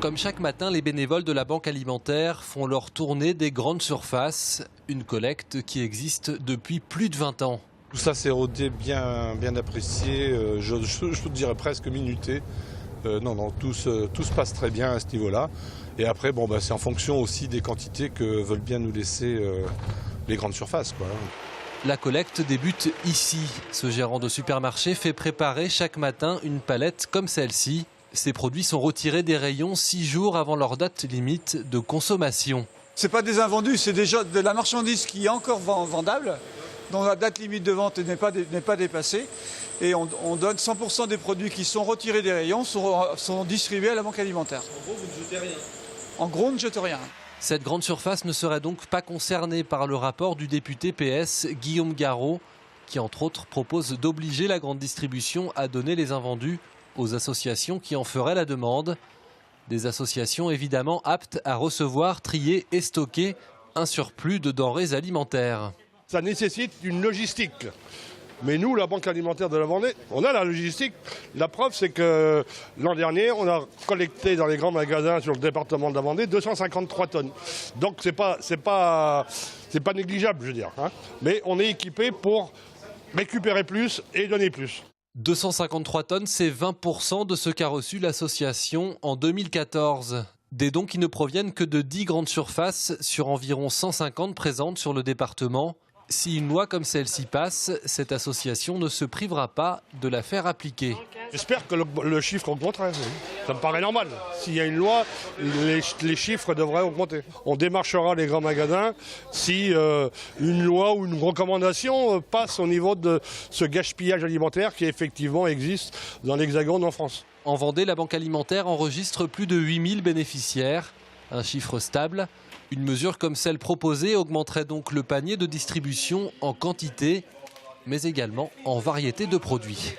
Comme chaque matin, les bénévoles de la Banque Alimentaire font leur tournée des grandes surfaces, une collecte qui existe depuis plus de 20 ans. Tout ça s'est rodé bien apprécié, je dirais presque minuté. Tout se passe très bien à ce niveau-là. Et après, c'est en fonction aussi des quantités que veulent bien nous laisser les grandes surfaces, quoi. La collecte débute ici. Ce gérant de supermarché fait préparer chaque matin une palette comme celle-ci. Ces produits sont retirés des rayons 6 jours avant leur date limite de consommation. Ce n'est pas des invendus, c'est déjà de la marchandise qui est encore vendable, dont la date limite de vente n'est pas dépassée. Et on donne 100% des produits qui sont retirés des rayons, sont distribués à la Banque Alimentaire. En gros, vous ne jetez rien. En gros, on ne jette rien. Cette grande surface ne serait donc pas concernée par le rapport du député PS Guillaume Garot, qui entre autres propose d'obliger la grande distribution à donner les invendus aux associations qui en feraient la demande. Des associations évidemment aptes à recevoir, trier et stocker un surplus de denrées alimentaires. Ça nécessite une logistique. Mais nous, la Banque Alimentaire de la Vendée, on a la logistique. La preuve, c'est que l'an dernier, on a collecté dans les grands magasins sur le département de la Vendée 253 tonnes. Donc c'est pas négligeable, je veux dire. Mais on est équipé pour récupérer plus et donner plus. 253 tonnes, c'est 20% de ce qu'a reçu l'association en 2014. Des dons qui ne proviennent que de 10 grandes surfaces sur environ 150 présentes sur le département. Si une loi comme celle-ci passe, cette association ne se privera pas de la faire appliquer. J'espère que le chiffre augmentera. Ça me paraît normal. S'il y a une loi, les chiffres devraient augmenter. On démarchera les grands magasins si une loi ou une recommandation passe au niveau de ce gaspillage alimentaire qui effectivement existe dans l'Hexagone en France. En Vendée, la Banque Alimentaire enregistre plus de 8000 bénéficiaires, un chiffre stable. Une mesure comme celle proposée augmenterait donc le panier de distribution en quantité, mais également en variété de produits.